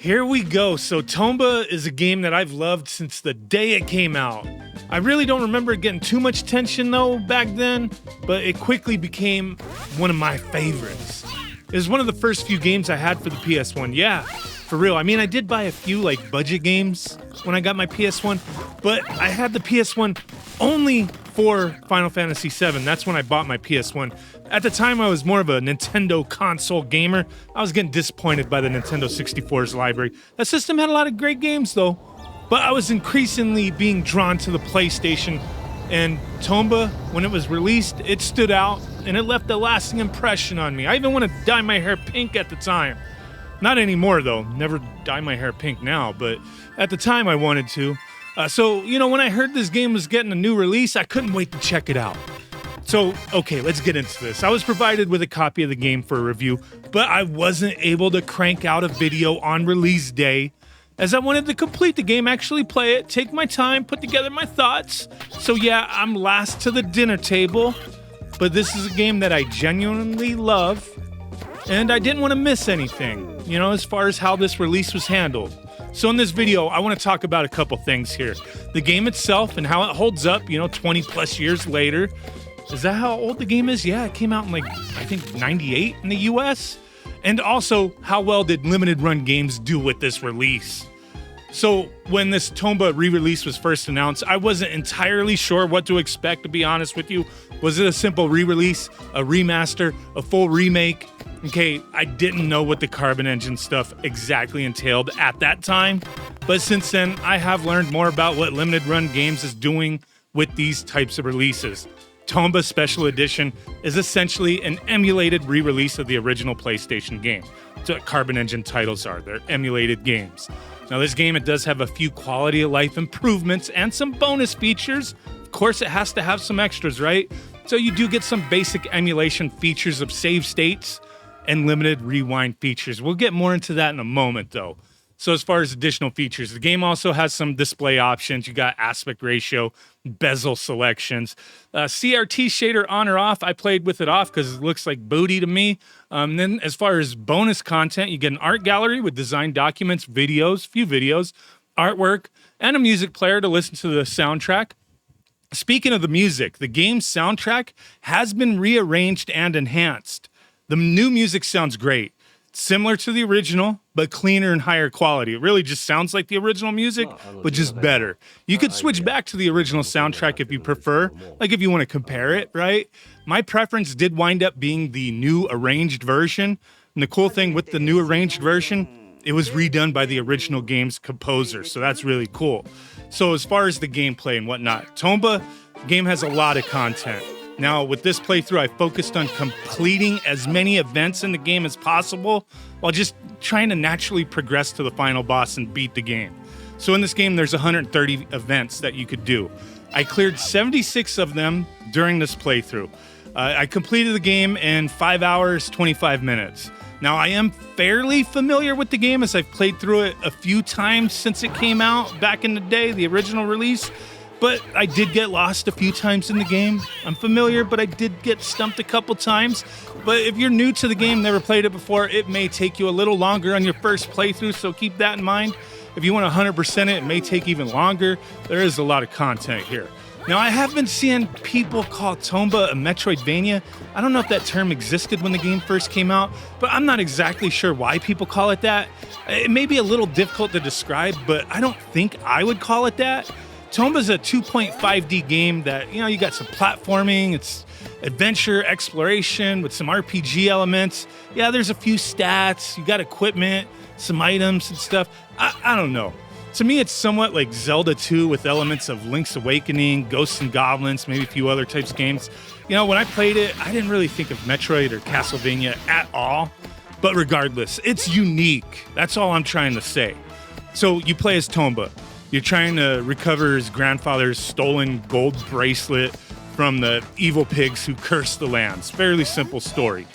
Here we go. So Tomba is a game that I've loved since the day it came out. I really don't remember it getting too much attention though back then, but it quickly became one of my favorites. It was one of the first few games I had for the PS1. Yeah, for real. I mean, I did buy a few like budget games when I got my PS1, but I had the PS1 only for Final Fantasy VII. That's when I bought my PS1. At the time, I was more of a Nintendo console gamer. I was getting disappointed by the Nintendo 64's library. That system had a lot of great games, though. But I was increasingly being drawn to the PlayStation. And Tomba, when it was released, it stood out, and it left a lasting impression on me. I even want to dye my hair pink at the time. Not anymore, though. Never dye my hair pink now, but at the time I wanted to. So, when I heard this game was getting a new release, I couldn't wait to check it out. So, okay, let's get into this. I was provided with a copy of the game for a review, but I wasn't able to crank out a video on release day, as I wanted to complete the game, actually play it, take my time, put together my thoughts. So yeah, I'm last to the dinner table, but this is a game that I genuinely love, and I didn't want to miss anything, as far as how this release was handled. So in this video, I want to talk about a couple things here. The game itself and how it holds up, 20 plus years later. Is that how old the game is? Yeah, it came out in I think 98 in the US. And also, how well did limited run games do with this release? So when this Tomba re-release was first announced, I wasn't entirely sure what to expect, to be honest with you. Was it a simple re-release, a remaster, a full remake? Okay, I didn't know what the Carbon Engine stuff exactly entailed at that time, but since then, I have learned more about what limited run games is doing with these types of releases. Tomba Special Edition is essentially an emulated re-release of the original PlayStation game. That's what Carbon Engine titles are. They're emulated games. Now, this game, it does have a few quality of life improvements and some bonus features. Of course, it has to have some extras, right? So you do get some basic emulation features of save states and limited rewind features. We'll get more into that in a moment, though. So as far as additional features, the game also has some display options. You got aspect ratio, bezel selections, CRT shader on or off. I played with it off because it looks like booty to me. Then as far as bonus content, you get an art gallery with design documents, videos, few videos, artwork, and a music player to listen to the soundtrack. Speaking of the music, the game's soundtrack has been rearranged and enhanced. The new music sounds great. Similar to the original, but cleaner and higher quality. It really just sounds like the original music, but just better. You could switch back to the original soundtrack if you prefer, like if you want to compare it, right? My preference did wind up being the new arranged version. And the cool thing with the new arranged version, it was redone by the original game's composer, so that's really cool. So as far as the gameplay and whatnot, Tomba game has a lot of content. Now, with this playthrough, I focused on completing as many events in the game as possible while just trying to naturally progress to the final boss and beat the game. So in this game, there's 130 events that you could do. I cleared 76 of them during this playthrough. I completed the game in 5 hours, 25 minutes. Now, I am fairly familiar with the game as I've played through it a few times since it came out back in the day, the original release. But I did get lost a few times in the game. I'm familiar, but I did get stumped a couple times. But if you're new to the game, never played it before, it may take you a little longer on your first playthrough, so keep that in mind. If you want to 100% it may take even longer. There is a lot of content here. Now, I have been seeing people call Tomba a Metroidvania. I don't know if that term existed when the game first came out, but I'm not exactly sure why people call it that. It may be a little difficult to describe, but I don't think I would call it that. Tomba's a 2.5D game that, you got some platforming, it's adventure, exploration with some RPG elements. Yeah, there's a few stats, you got equipment, some items and stuff. I don't know. To me, it's somewhat like Zelda 2 with elements of Link's Awakening, Ghosts and Goblins, maybe a few other types of games. When I played it, I didn't really think of Metroid or Castlevania at all. But regardless, it's unique. That's all I'm trying to say. So you play as Tomba. You're trying to recover his grandfather's stolen gold bracelet from the evil pigs who curse the lands. Fairly simple story.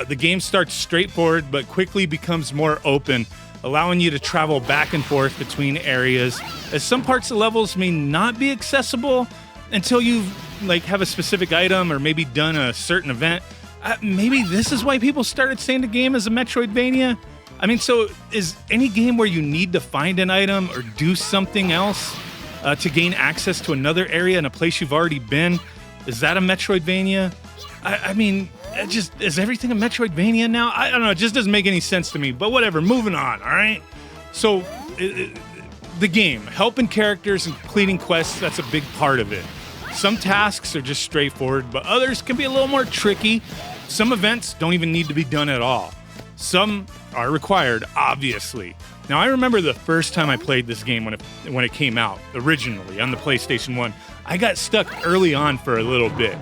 The game starts straightforward, but quickly becomes more open, allowing you to travel back and forth between areas, as some parts of levels may not be accessible until you have a specific item or maybe done a certain event. Maybe this is why people started saying the game is a Metroidvania. I mean, so is any game where you need to find an item or do something else to gain access to another area in a place you've already been, is that a Metroidvania? I mean, is everything a Metroidvania now? I don't know. It just doesn't make any sense to me. But whatever. Moving on. All right. So the game, helping characters and completing quests, that's a big part of it. Some tasks are just straightforward, but others can be a little more tricky. Some events don't even need to be done at all. Some are required, obviously. Now, I remember the first time I played this game when it came out, originally on the PlayStation 1. I got stuck early on for a little bit.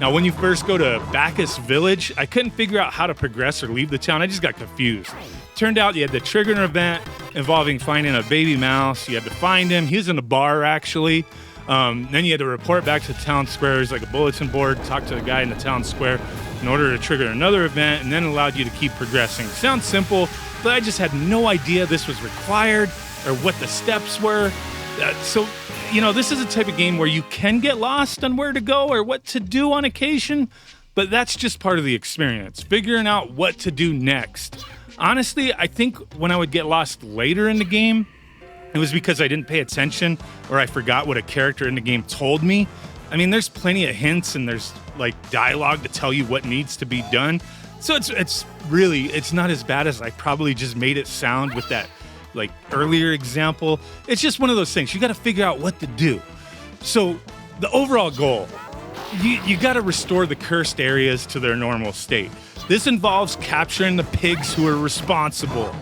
Now, when you first go to Bacchus Village, I couldn't figure out how to progress or leave the town. I just got confused. Turned out you had to trigger an event involving finding a baby mouse. You had to find him. He was in a bar, actually. Then you had to report back to the town square. There's like a bulletin board, talk to the guy in the town square in order to trigger another event, and then it allowed you to keep progressing. Sounds simple, but I just had no idea this was required or what the steps were. So, this is a type of game where you can get lost on where to go or what to do on occasion, but that's just part of the experience, figuring out what to do next. Honestly, I think when I would get lost later in the game, it was because I didn't pay attention or I forgot what a character in the game told me. I mean, there's plenty of hints and there's like dialogue to tell you what needs to be done. So it's not as bad as I probably just made it sound with that like earlier example. It's just one of those things. You got to figure out what to do. So the overall goal, you got to restore the cursed areas to their normal state. This involves capturing the pigs who are responsible.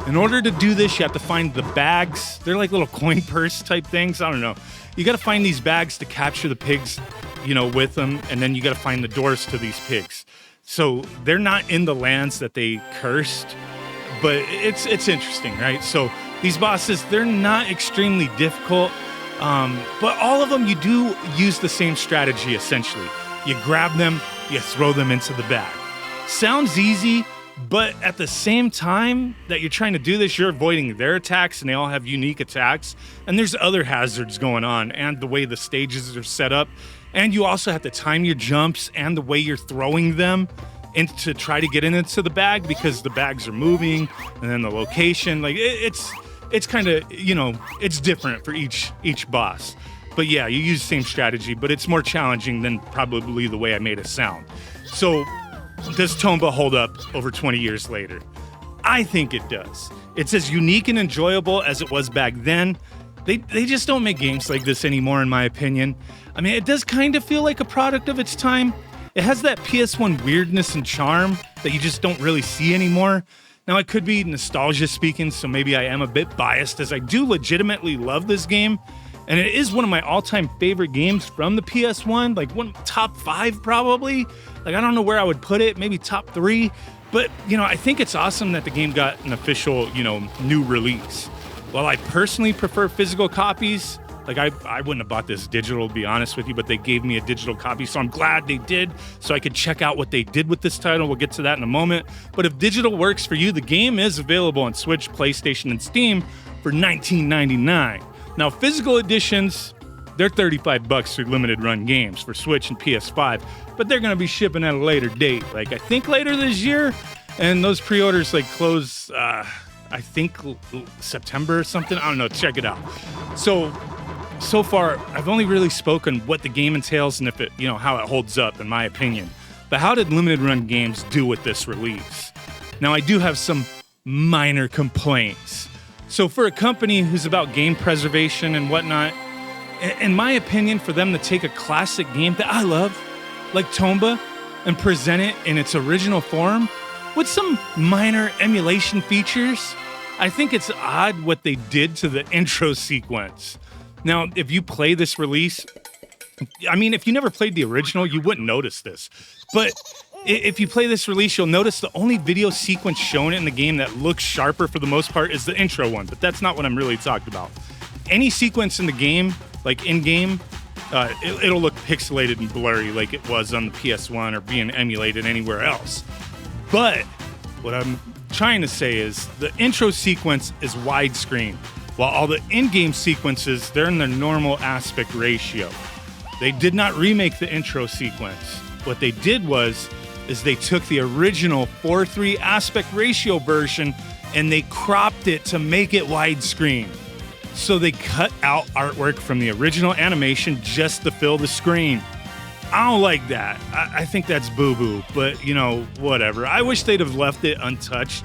In order to do this, you have to find the bags. They're like little coin purse type things. I don't know. You got to find these bags to capture the pigs, with them. And then you got to find the doors to these pigs. So they're not in the lands that they cursed, but it's interesting, right? So these bosses, they're not extremely difficult, but all of them, you do use the same strategy, essentially. You grab them, you throw them into the bag. Sounds easy, but at the same time that you're trying to do this, you're avoiding their attacks, and they all have unique attacks. And there's other hazards going on, and the way the stages are set up. And you also have to time your jumps and the way you're throwing them to try to get into the bag, because the bags are moving, and then the location. Like it's kind of, it's different for each boss. But yeah, you use the same strategy, but it's more challenging than probably the way I made it sound. So does Tomba hold up over 20 years later? I think it does. It's as unique and enjoyable as it was back then. They just don't make games like this anymore, in my opinion. I mean, it does kind of feel like a product of its time. It has that PS1 weirdness and charm that you just don't really see anymore. Now, it could be nostalgia speaking, so maybe I am a bit biased, as I do legitimately love this game. And it is one of my all-time favorite games from the PS1, like top 5 probably. Like, I don't know where I would put it, maybe top 3. But, I think it's awesome that the game got an official, new release. While I personally prefer physical copies, like I wouldn't have bought this digital, to be honest with you, but they gave me a digital copy, so I'm glad they did, so I could check out what they did with this title. We'll get to that in a moment. But if digital works for you, the game is available on Switch, PlayStation, and Steam for $19.99. Now, physical editions, they're $35 for limited run games for Switch and PS5, but they're going to be shipping at a later date, like I think later this year, and those pre-orders close, I think September or something. I don't know. Check it out. So far, I've only really spoken what the game entails and if it, how it holds up, in my opinion. But how did limited run games do with this release? Now, I do have some minor complaints. So for a company who's about game preservation and whatnot, in my opinion, for them to take a classic game that I love, like Tomba, and present it in its original form with some minor emulation features, I think it's odd what they did to the intro sequence. Now, if you play this release, I mean, if you never played the original, you wouldn't notice this. But if you play this release, you'll notice the only video sequence shown in the game that looks sharper for the most part is the intro one, but that's not what I'm really talking about. Any sequence in the game, like in-game, it'll look pixelated and blurry like it was on the PS1 or being emulated anywhere else. But what I'm trying to say is the intro sequence is widescreen, while all the in-game sequences, they're in their normal aspect ratio. They did not remake the intro sequence. What they did is they took the original 4:3 aspect ratio version and they cropped it to make it widescreen. So they cut out artwork from the original animation just to fill the screen. I don't like that. I think that's boo-boo, but you know, whatever. I wish they'd have left it untouched,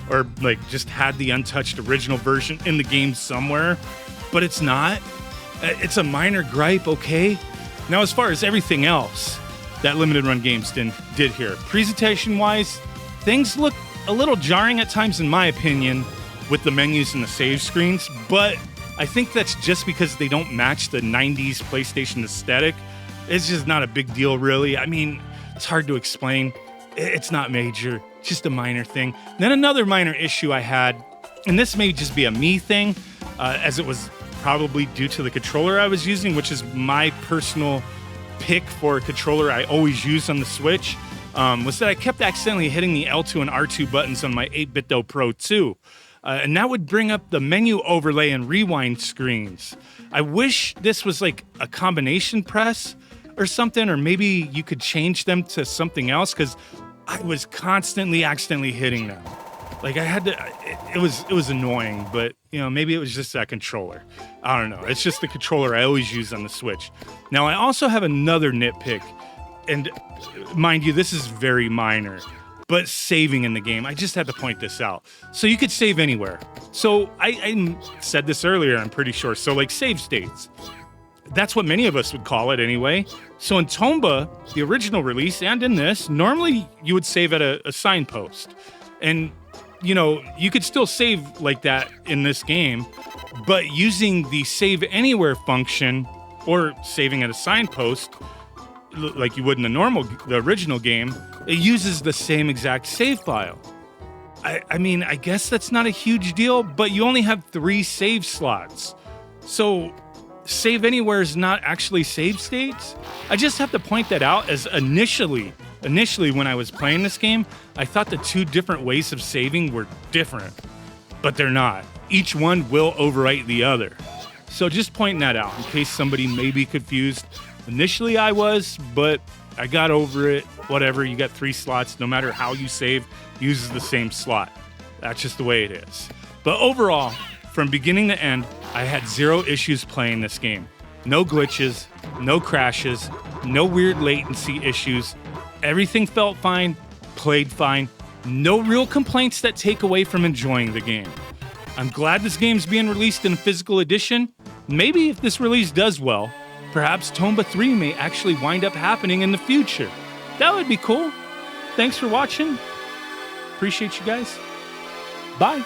or like just had the untouched original version in the game somewhere, but it's not. It's a minor gripe, okay? Now, as far as everything else that limited run games did here, presentation-wise, things look a little jarring at times, in my opinion, with the menus and the save screens, but I think that's just because they don't match the 90s PlayStation aesthetic. It's just not a big deal, really. I mean, it's hard to explain. It's not major, just a minor thing. Then another minor issue I had, and this may just be a me thing, as it was probably due to the controller I was using, which is my personal pick for a controller I always use on the Switch, was that I kept accidentally hitting the L2 and R2 buttons on my 8BitDo Pro 2. And that would bring up the menu overlay and rewind screens. I wish this was like a combination press or something, or maybe you could change them to something else, because I was constantly accidentally hitting them. Like I had to, it was annoying, but you know, maybe it was just that controller. I don't know. It's just the controller I always use on the Switch. Now I also have another nitpick, and mind you, this is very minor, but saving in the game, I just had to point this out. So you could save anywhere. So I said this earlier, I'm pretty sure. So like save states. That's what many of us would call it anyway. So in Tomba, the original release, and in this, normally you would save at a signpost. And, you know, you could still save like that in this game, but using the save anywhere function or saving at a signpost, like you would in the original game, it uses the same exact save file. I mean, I guess that's not a huge deal, but you only have 3 save slots. So save anywhere is not actually save states. I just have to point that out, as initially when I was playing this game, I thought the 2 different ways of saving were different, but they're not. Each one will overwrite the other. So just pointing that out in case somebody may be confused. Initially I was, but I got over it. Whatever, you got 3 slots. No matter how you save, uses the same slot. That's just the way it is. But overall, from beginning to end, I had 0 issues playing this game. No glitches, no crashes, no weird latency issues. Everything felt fine, played fine. No real complaints that take away from enjoying the game. I'm glad this game's being released in a physical edition. Maybe if this release does well, perhaps Tomba 3 may actually wind up happening in the future. That would be cool. Thanks for watching. Appreciate you guys. Bye.